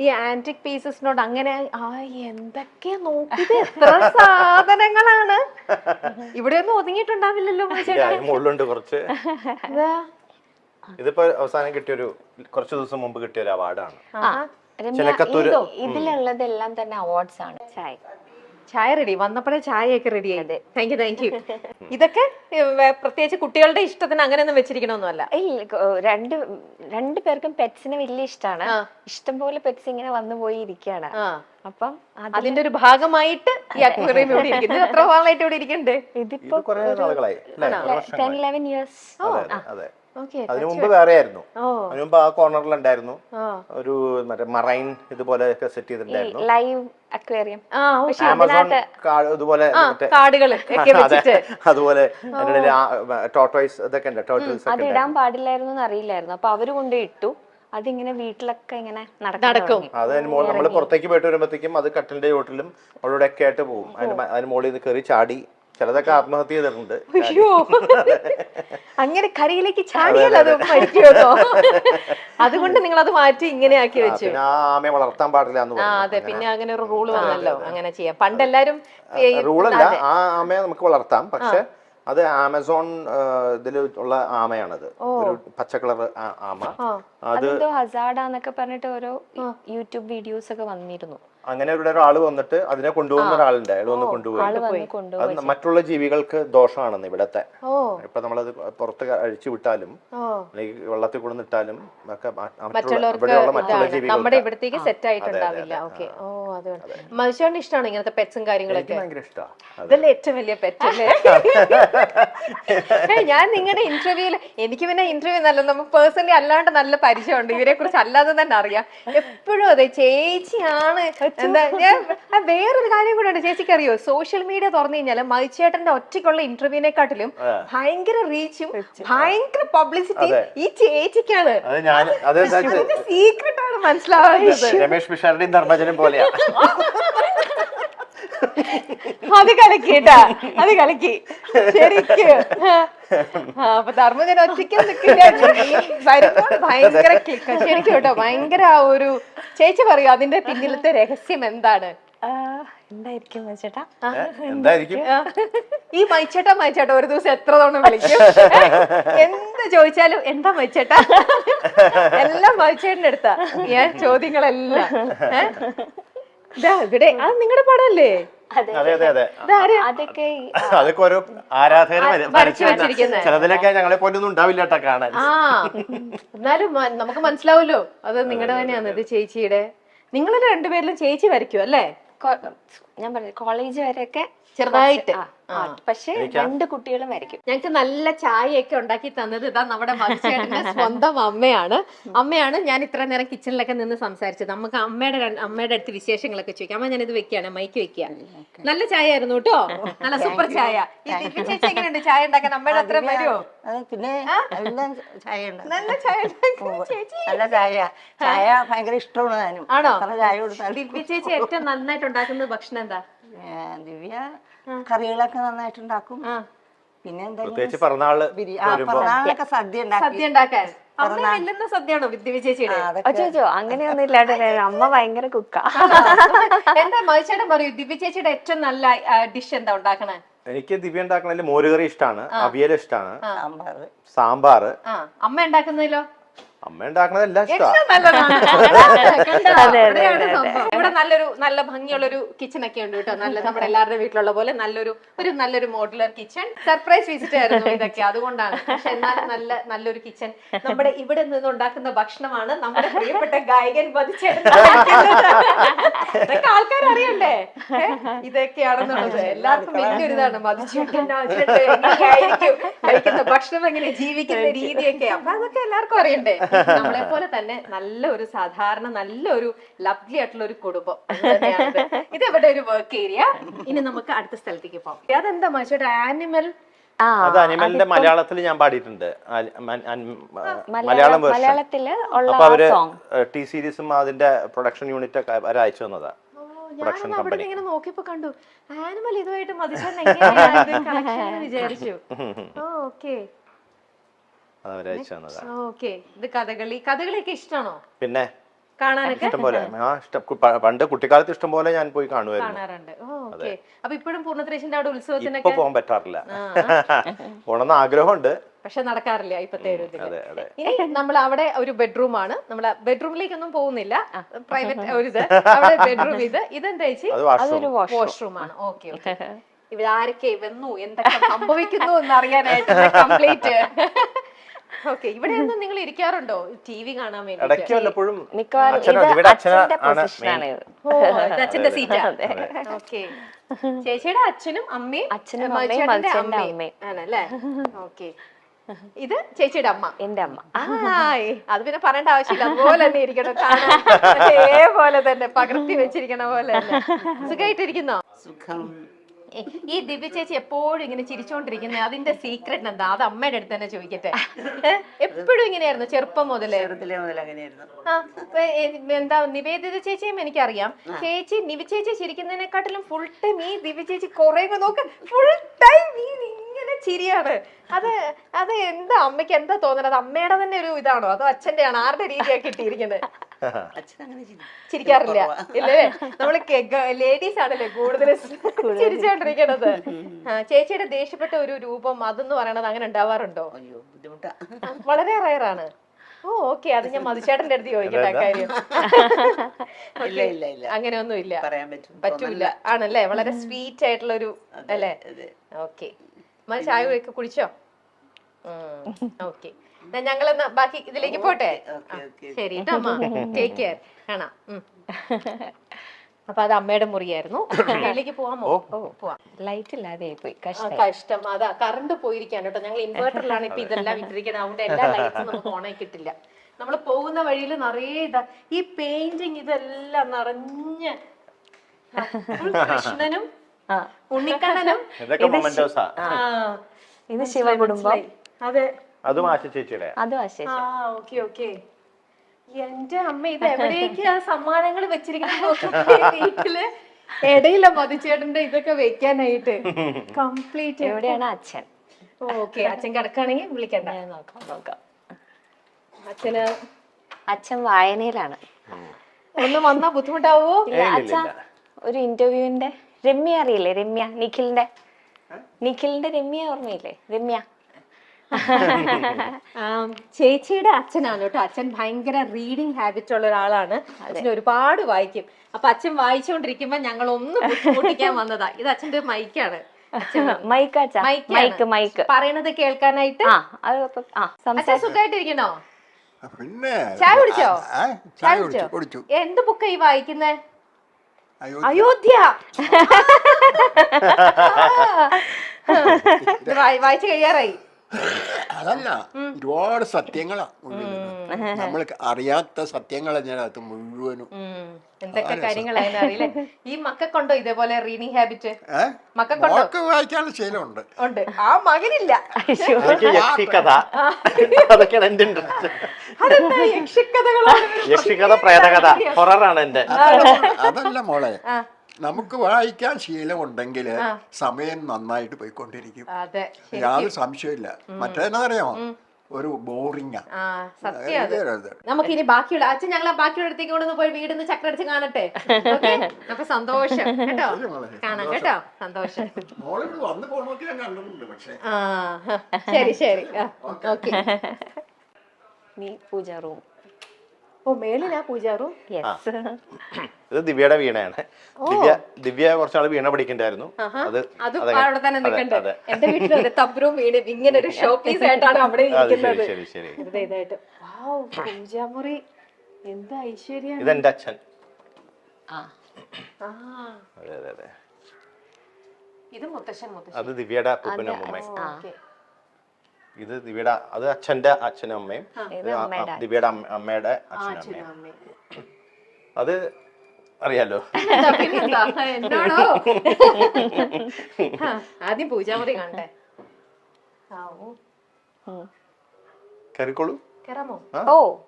ഈ ആന്റിക് പീസസിനോട് അങ്ങനെ എന്തൊക്കെ നോക്കിയത്, എത്ര സാധനങ്ങളാണ്. ഇവിടെ ഒന്നും ഒതുങ്ങിയിട്ടുണ്ടാവില്ലല്ലോ മുകളിലുണ്ട് കുറച്ച്. ഇതിപ്പോ അവസാനം കിട്ടിയൊരു കുറച്ച് ദിവസം മുമ്പ് കിട്ടിയ ഒരു അവാർഡാണ്. ഇതിലുള്ളതെല്ലാം തന്നെ അവാർഡ്സ് ആണ്. ചായ റെഡി, വന്നപ്പോഴേ ചായയൊക്കെ റെഡി ആയത്. Thank you thank you. ഇതൊക്കെ പ്രത്യേകിച്ച് കുട്ടികളുടെ ഇഷ്ടത്തിന് അങ്ങനെയൊന്നും വെച്ചിരിക്കണമെന്നല്ല. രണ്ടു പേർക്കും പെറ്റ്സിനെ വലിയ ഇഷ്ടമാണ്. ഇഷ്ടംപോലെ പെറ്റ്സ് ഇങ്ങനെ വന്നു പോയി ഇരിക്കുകയാണ്. അപ്പം അതിന്റെ ഒരു ഭാഗമായിട്ട് ഈ അക്വേറിയം ഇവിടെ ഇരിക്കുന്നത്. എത്ര നാളായിട്ട് ഇവിടെ ഇരിക്കുന്നുണ്ട്? ഇതിപ്പോ 10-11 years. അതിനു മുമ്പ് വേറെ ആയിരുന്നു. അതിനു മുമ്പ് ആ കോർണറിൽ ഉണ്ടായിരുന്നു ഒരു മറ്റേ മറൈൻ ഇതുപോലെ സെറ്റ് ചെയ്തിട്ടുണ്ടായിരുന്നു, ലൈവ് അക്വേറിയം. ഇതുപോലെ കാടുകൾ അതുപോലെ ടോർട്ടോയ്സ് ഇതൊക്കെ ഉണ്ട്. ടോർട്ടോയ്സ് അത് ഇടാൻ പാടില്ലായിരുന്നു അറിയില്ലായിരുന്നു. അപ്പൊ അവര് കൊണ്ട് ഇട്ടു. അതിങ്ങനെ വീട്ടിലൊക്കെ ഇങ്ങനെ നടക്കും. അത് നമ്മൾ പുറത്തേക്ക് പോയിട്ട് വരുമ്പോഴത്തേക്കും അത് കട്ടിലിന്റെ ചോട്ടിലും അവിടെ ഒക്കെ ആയിട്ട് പോകും. അതിന് മുകളിൽ നിന്ന് കയറി ചാടി ചിലതൊക്കെ ആത്മഹത്യ ചെയ്തിട്ടുണ്ട്. അങ്ങനെ കരയിലേക്ക് ചാടിയാൽ അത് മരിക്കുമോ? അതുകൊണ്ട് നിങ്ങൾ അത് മാറ്റി ഇങ്ങനെ ആക്കി വെച്ചു. ആമയെ വളർത്താൻ പാടില്ല എന്ന് പറഞ്ഞു. അതെ, പിന്നെ അങ്ങനെ ഒരു റൂള് വന്നല്ലോ, അങ്ങനെ ചെയ്യാം. പണ്ടെല്ലാരും റൂളല്ല, ആ ആമയെ നമുക്ക് വളർത്താം, പക്ഷെ അത് ആമസോൺ ഇതിൽ ഉള്ള ആമയാണത്, ഒരു പച്ച കളർ ആമ. അതെന്തോ ഹസാർഡാന്നൊക്കെ പറഞ്ഞിട്ട് ഓരോ യൂട്യൂബ് വീഡിയോസ് ഒക്കെ വന്നിരുന്നു. അങ്ങനെ ഇവിടെ ഒരാള് വന്നിട്ട് അതിനെ കൊണ്ടുപോകുന്ന ഒരാളുണ്ട്. അയാൾ വന്ന് കൊണ്ടുപോയി. അത് മറ്റുള്ള ജീവികൾക്ക് ദോഷമാണെന്ന് ഇവിടത്തെ. ഇപ്പൊ നമ്മളത് പുറത്ത് അഴിച്ചു വിട്ടാലും അല്ലെങ്കിൽ വെള്ളത്തിൽ കൊണ്ടുവന്നിട്ടാലും ഇവിടെയുള്ള മറ്റുള്ള ജീവികൾ നമ്മുടെ ഇവിടത്തേക്ക് സെറ്റ് ആയിട്ടുണ്ടാവില്ല. ഓക്കെ. ഓ, അതുകൊണ്ട് മനുഷ്യന്റെ ഇഷ്ടമാണ് ഇങ്ങനത്തെ പെറ്റ്സും കാര്യങ്ങളൊക്കെ. ഭയങ്കര ഇഷ്ടമാണ്. ഇതല്ലേ ഏറ്റവും വലിയ പെറ്റ് അല്ലേ? ഞാൻ നിങ്ങളുടെ ഇന്റർവ്യൂല്, എനിക്ക് പിന്നെ ഇന്റർവ്യൂ നല്ല, നമുക്ക് പേഴ്സണലി അല്ലാണ്ട് നല്ല പരിചയമുണ്ട്, ഇവരെ കുറിച്ച് അല്ലാതെ തന്നെ അറിയാം. എപ്പോഴും അതെ, ചേച്ചിയാണ്. എന്താ, ഞാൻ വേറൊരു കാര്യം കൂടെ ഉണ്ട്, ചേച്ചിക്ക് അറിയോ? സോഷ്യൽ മീഡിയ തുറന്നു കഴിഞ്ഞാല് മൈച്ചേട്ടന്റെ ഒറ്റയ്ക്കുള്ള ഇന്റർവ്യൂവിനെക്കാട്ടിലും ഭയങ്കര റീച്ചും ഭയങ്കര പബ്ലിസിറ്റി ഈ ചേച്ചിക്കാണ്. സീക്രട്ട് ആണ് മനസ്സിലാവുന്നത്. രമേഷ് പിഷാരുടെയും ധർമ്മജനും പോലെയാ. അത് കലക്കിട്ടാ, അത് കലക്കി ശരിക്കും. അപ്പൊ ധർമ്മജൻ ഒറ്റയ്ക്ക് വരുമ്പോൾ ഭയങ്കര ക്ലിക്ക് ശരിക്കും കേട്ടോ. ഭയങ്കര ആ ഒരു, ചേച്ചി പറയൂ അതിന്റെ പിന്നിലത്തെ രഹസ്യം എന്താണ്? എന്തായിരിക്കും മൈച്ചേട്ടാ? ഈ മൈച്ചേട്ടാ ഒരു ദിവസം എത്ര തവണ വിളിക്കും? എന്ത് ചോദിച്ചാലും എന്താ മൈച്ചേട്ടാ, എല്ലാം മൈച്ചേട്ടന്റെ അടുത്താ ഞാൻ ചോദ്യങ്ങളെല്ലാം. ഇവിടെ അത് നിങ്ങളുടെ പടമല്ലേ? അതൊക്കെ ഓരോ ആരാധകര് ചിലതിലൊക്കെ ഞങ്ങളെ പോലൊന്നും ഉണ്ടാവില്ല കേട്ടോ കാണാൻ. എന്നാലും നമുക്ക് മനസ്സിലാവുമല്ലോ അത് നിങ്ങളുടെ തന്നെയാണ്. ഇത് ചേച്ചിയുടെ, നിങ്ങൾ രണ്ടുപേരിലും ചേച്ചി വരയ്ക്കും അല്ലേ? ഞാൻ പറഞ്ഞു കോളേജ് വരെയൊക്കെ ചെറുതായിട്ട്. പക്ഷെ 2 കുട്ടികളും വരയ്ക്കും. ഞങ്ങക്ക് നല്ല ചായയൊക്കെ ഉണ്ടാക്കി തന്നത് ഇതാ നമ്മുടെ മത്സ്യേട്ടന്റെ സ്വന്തം അമ്മയാണ്. ഞാൻ ഇത്ര നേരം കിച്ചണിലൊക്കെ നിന്ന് സംസാരിച്ചത്. നമുക്ക് അമ്മയുടെ അടുത്ത് വിശേഷങ്ങളൊക്കെ ചോദിക്കാം. അമ്മ ഞാനിത് വെക്കുകയാണ്, മൈക്ക് വെക്കുക. നല്ല ചായ ആയിരുന്നു കേട്ടോ, നല്ല സൂപ്പർ ചായ. ചേച്ചി എങ്ങനെയുണ്ട് ചായ ഉണ്ടാക്കാൻ? അമ്മയുടെ അത്ര വരുമോ? പിന്നെ നല്ല ചായ നല്ല ചായ ഭയങ്കര ഇഷ്ടമാണ്. ആണോ? ദിവ്യ ചേച്ചി ഏറ്റവും നന്നായിട്ട് ഉണ്ടാക്കുന്നത് ഭക്ഷണം എന്താ? ദിവ്യ കറികളൊക്കെ നന്നായിട്ടുണ്ടാക്കും. പിന്നെ പ്രത്യേകിച്ച് പിറന്നാളൊക്കെ സദ്യ ഉണ്ടാക്കാൻ സദ്യയാണോ ദിവ്യ ചേച്ചിയുടെ? ചോദിച്ചോ, അങ്ങനെയൊന്നും ഇല്ലാണ്ട് അമ്മ ഭയങ്കര കുക്കാ. എന്താ മൈച്ചേട്ടൻ പറയൂ, ദിവ്യ ചേച്ചിയുടെ ഏറ്റവും നല്ല ഡിഷ് എന്താ ഉണ്ടാക്കണേ? എനിക്ക് ദിവ്യ ഉണ്ടാക്കണതിൽ മോരുകറി ഇഷ്ടമാണ്, അവിയൽ ഇഷ്ടമാണ്, സാമ്പാർ. അമ്മ ഉണ്ടാക്കുന്നതിലോ? അമ്മ ഉണ്ടാക്കണതെല്ലാം ഇഷ്ടമാണ്. ഇവിടെ നല്ല ഭംഗിയുള്ളൊരു കിച്ചൺ ഒക്കെ ഉണ്ട് കേട്ടോ. നല്ല നമ്മുടെ എല്ലാവരുടെ വീട്ടിലുള്ള പോലെ നല്ലൊരു മോഡുലർ കിച്ചൺ. സർപ്രൈസ് വിസിറ്റ് ആയിരുന്നു ഇതൊക്കെ, അതുകൊണ്ടാണ്. പക്ഷെ എന്നാലും നല്ലൊരു കിച്ചൺ. നമ്മുടെ ഇവിടെ നിന്ന് ഉണ്ടാക്കുന്ന ഭക്ഷണമാണ് നമ്മുടെ പ്രിയപ്പെട്ട ഗായകൻ മതിച്ചേട്ടൻ. ഇതൊക്കെ ആൾക്കാർ അറിയണ്ടേ ഇതൊക്കെയാണെന്നുള്ളത്. എല്ലാവർക്കും വലിയൊരു ഇതാണ് മതിച്ചേട്ടൻ കഴിക്കുന്ന ഭക്ഷണം, എങ്ങനെ ജീവിക്കുന്ന രീതിയൊക്കെ. അപ്പൊ അതൊക്കെ എല്ലാവർക്കും അറിയണ്ടേ. നമ്മളെ പോലെ തന്നെ നല്ലൊരു സാധാരണ നല്ലൊരു ലവ്ലി ആയിട്ടുള്ള ഒരു കുടുംബം. ഇത് ഇവിടെ ഒരു വർക്ക് ഏരിയ. ഇനി നമുക്ക് അടുത്ത സ്ഥലത്തേക്ക് പോകാം. അതെന്താ മനുഷ്യരുടെ ആനിമൽ? അത് അനിമലിന്റെ മലയാളത്തിൽ ഞാൻ പാടിയിട്ടുണ്ട്, മലയാളം വേർഷൻ. അപ്പൊ അവര് ടി സീരീസും അതിന്റെ പ്രൊഡക്ഷൻ യൂണിറ്റ് ഒക്കെ അവര് അയച്ചു തന്നതാ. ഞാൻ അവിടെ ഇങ്ങനെ നോക്കിയപ്പോ കണ്ടു ആനിമൽ ഇതുമായിട്ട് മതിച്ചേട്ടൻ വിചാരിച്ചു. ഓക്കെ, അവരയച്ചു തന്നതാ. ഇത് കഥകളിയൊക്കെ ഇഷ്ടമാണോ? പിന്നെ കാണാനൊക്കെ ഇഷ്ടം പോലെ പണ്ട് കുട്ടിക്കാലത്ത് ഇഷ്ടം പോലെ ഞാൻ പോയി കാണുമായിരുന്നു. കാണാറുണ്ട്. ഓക്കെ. അപ്പൊ ഇപ്പോഴും പൂർണ്ണത്രേശന്റെ അവിടെ ഇപ്പൊ ഉത്സവത്തിനൊക്കെ പോകാൻ പറ്റാറില്ല. പോണെന്ന് ആഗ്രഹമുണ്ട്, പക്ഷെ നടക്കാറില്ല ഇപ്പത്തെ ഒരു ഇതില്. അതെ അതെ. ഇനി നമ്മൾ അവിടെ ഒരു ബെഡ്റൂം ആണ്. നമ്മൾ ബെഡ്റൂമിലേക്കൊന്നും പോകുന്നില്ല, പ്രൈവറ്റ് ഒരു ഇത് അവിടെ ബെഡ്റൂം. ഇതെന്താ ചേച്ചി? അത് വാഷ്റൂം. വാഷ്റൂം ആണ്. Okay okay. ഇവരാരൊക്കെ വന്നു, എന്തൊക്കെ സംഭവിക്കുന്നു എന്ന് അറിയാനായിട്ട് കംപ്ലീറ്റ്. ഓക്കെ. ഇവിടെ ഒന്നും നിങ്ങൾ ഇരിക്കാറുണ്ടോ ടി വി കാണാൻ വേണ്ടി? ഇടയ്ക്ക് വല്ലപ്പോഴും മിക്കവാറും അച്ഛന്റെ സീറ്റാ. ഓക്കെ. ചേച്ചിയുടെ അച്ഛനും അമ്മയും മനുഷ്യന്റെ അമ്മയും ആണല്ലേ? ഓക്കെ. ഇത് ചേച്ചിയുടെ അമ്മ, എന്റെ അമ്മ. അത് പിന്നെ പറയേണ്ട ആവശ്യമില്ല, അതുപോലെ തന്നെ ഇരിക്കണം കാണാൻ, അതേപോലെ തന്നെ പകർത്തി വെച്ചിരിക്കണ പോലെ തന്നെ. സുഖമായിട്ടിരിക്കുന്നോ? സുഖം. ഈ ദിവ്യ ചേച്ചി എപ്പോഴും ഇങ്ങനെ ചിരിച്ചോണ്ടിരിക്കുന്നത്, അതിന്റെ സീക്രട്ട് എന്താ? അത് അമ്മയുടെ അടുത്ത് തന്നെ ചോദിക്കട്ടെ. എപ്പോഴും ഇങ്ങനെയായിരുന്നു ചെറുപ്പം മുതലേ? എന്താ നിവേദിത ചേച്ചിയും എനിക്കറിയാം. ചേച്ചി നിവി ചേച്ചി ചിരിക്കുന്നതിനെക്കാട്ടിലും ഫുൾ ടൈം ഈ ദിവ്യ ചേച്ചി കുറെ നോക്ക്, ഫുൾ ടൈം ഇങ്ങനെ ചിരിയാണ്. അത് എന്താ അമ്മയ്ക്ക് എന്താ തോന്നുന്നത്? അമ്മയുടെ തന്നെ ഒരു ഇതാണോ അതോ അച്ഛന്റെ ആണോ? ആരുടെ രീതിയാണ് കിട്ടിയിരിക്കുന്നത്? ചിരിക്കാറില്ല ഇല്ലേ? നമ്മള് ലേഡീസ് ആണല്ലേ കൂടുതൽ ചിരിച്ചോണ്ടിരിക്കണത്. ചേച്ചിയുടെ ദേഷ്യപ്പെട്ട ഒരു രൂപം അതെന്ന് പറയണത് അങ്ങനെ ഉണ്ടാവാറുണ്ടോ? വളരെ റയറാണ്. ഓ ഓക്കെ. അത് ഞാൻ മധുചേട്ടന്റെ അടുത്ത് ചോദിക്കട്ടെ കാര്യം. അങ്ങനെയൊന്നും ഇല്ല, പറ്റൂല ആണല്ലേ? വളരെ സ്വീറ്റ് ആയിട്ടുള്ള ഒരു അല്ലേ? ഓക്കെ. ചായ ഒക്കെ കുടിച്ചോ? ഓക്കെ. ഞങ്ങളെന്നാ ബാക്കി ഇതിലേക്ക് പോട്ടെ. ശരി കേട്ടോ അമ്മ, ടേക്ക് കെയർ. കാണാം. അപ്പൊ അത് അമ്മയുടെ മുറിയായിരുന്നു. അതിലേക്ക് പോവാമോ? പോവാം. ലൈറ്റ് ഇല്ലാതെ പോയി, കഷ്ടം. അതാ കറണ്ട് പോയിരിക്കാണ് കേട്ടോ. ഞങ്ങൾ ഇൻവേർട്ടറിലാണ് ഇപ്പൊ ഇതെല്ലാം ഇട്ടിരിക്കുന്നത്. അതുകൊണ്ട് എല്ലാ ലൈറ്റ്സും നമുക്ക് ഓണായി കിട്ടില്ല. നമ്മൾ പോകുന്ന വഴിയിൽ നിറയെ ഇതാ ഈ പെയിന്റിങ് ഇതെല്ലാം നിറഞ്ഞ് കൃഷ്ണനും ഉണ്ണിക്കണ്ണനും. ഇത് ശിവകുടുംബം. അതെ, അതും ആശ ചേച്ചിയുടെ. അതും ആശ. Okay okay. എന്റെ അമ്മ, ഇത് എവിടേക്ക് ആ സമ്മാനങ്ങൾ വെച്ചിരിക്കുന്നത് വീട്ടില്? ഇടയില മധുചേട്ടന്റെ ഇതൊക്കെ വെക്കാനായിട്ട് കംപ്ലീറ്റ്. എവിടെയാണ് അച്ഛൻ? ഓക്കെ. അച്ഛൻ കിടക്കാണെങ്കിൽ വിളിക്കണ്ട. നോക്കാം. അച്ഛൻ വായനയിലാണ്. ഒന്ന് വന്നാ ബുദ്ധിമുട്ടാവോ? അച്ഛ ഒരു ഇന്റർവ്യൂവിന്റെ രമ്യ അറിയില്ലേ? രമ്യ, നിഖിലിന്റെ രമ്യ ഓർമ്മയില്ലേ? രമ്യ ചേച്ചിയുടെ അച്ഛനാണ് കേട്ടോ. അച്ഛൻ ഭയങ്കര റീഡിങ് ഹാബിറ്റ് ഉള്ള ഒരാളാണ്. അച്ഛൻ ഒരുപാട് വായിക്കും. അപ്പൊ അച്ഛൻ വായിച്ചുകൊണ്ടിരിക്കുമ്പോ ഞങ്ങൾ ഒന്ന് ബുദ്ധിമുട്ടിക്കാൻ വന്നതാ. ഇത് അച്ഛന്റെ മൈക്കാണ്. മൈക്ക് പറയണത് കേൾക്കാനായിട്ട്. അച്ഛൻ സുഖമായിട്ടിരിക്കണോ? പിന്നെ ചായ കുടിച്ചോ? ചായ കുടിച്ചു. എന്ത് ബുക്കാ ഈ വായിക്കുന്നേ? അയോധ്യ. വായിച്ചു കഴിയാറായി. അതല്ല, ഒരുപാട് സത്യങ്ങളാ നമ്മൾ അറിയാത്ത സത്യങ്ങൾ അതിനകത്ത് മുഴുവനും. എന്തൊക്കെ കാര്യങ്ങളായിരുന്നു അറിയില്ലേ? ഈ മക്കൾക്കുണ്ടോ ഇതേപോലെ റീഡിങ് ഹാബിറ്റ്? മക്കൾക്കുണ്ടോ? വായിക്കാനുള്ള ശീലമുണ്ട്. ഉണ്ട്. ആ മകനില്ല. അതൊക്കെയാണ് എന്റെ ഇൻട്രസ്റ്റ്. യക്ഷിക്കഥകളാണ്. യക്ഷിക്കഥ, പ്രേതകഥ, ഹൊററാണ് എന്റെ. അതല്ല മോളെ, നമുക്ക് വായിക്കാൻ ശീലമുണ്ടെങ്കിൽ സമയം നന്നായിട്ട് പോയിക്കൊണ്ടിരിക്കും. യാതൊരു സംശയമില്ല. മറ്റേതറിയാമോ, ഒരു ബോറിംഗ്. നമുക്ക് ഇനി ബാക്കിയുള്ള അച്ഛൻ ഞങ്ങൾ ബാക്കിയുള്ള അടുത്തേക്ക് കൊണ്ടൊന്ന് പോയി വീടിന്ന് ചക്രടിച്ച് കാണട്ടെ. അപ്പൊ സന്തോഷം കേട്ടോ, കാണാം കേട്ടോ, സന്തോഷം. ശരി ശരി. ഓക്കെ. പൂജാ റൂം. ഓ, മേളിലാ പൂജാ റൂം. ഇത് ദിവ്യയുടെ വീണയാണ്. ദിവ്യ കുറച്ചാള് വീണ പഠിക്കണ്ടായിരുന്നു. അത് അവിടെ തന്നെ നിൽക്കണ്ടത്. എന്റെ വീട്ടിലും അതെ, തബ്രും വീട് ഇങ്ങനെ ഒരു ഷോ പീസ് ആയിട്ടാണ് അവിടെ ഇരിക്കുന്നത്. ഇതായിട്ട് പൂജാമുറി. എന്താ ഐശ്വര്യം. ഇതെന്റെ അച്ഛൻ. ഇത് മുത്തശ്ശൻ. അത് ദിവ്യയുടെ അപ്പൂപ്പനും അമ്മൂമ്മയും. ഇത് ദിവ്യയുടെ, അത് അച്ഛന്റെ അച്ഛനും അമ്മയും. ദിവ്യയുടെ അമ്മയുടെ അച്ഛനും അമ്മയും. അത് അറിയാലോ. എന്നോടോ? ആദ്യം പൂജാമുറി കാണട്ടെ. കയറിക്കോളൂ. കേറാമോ? ഓ,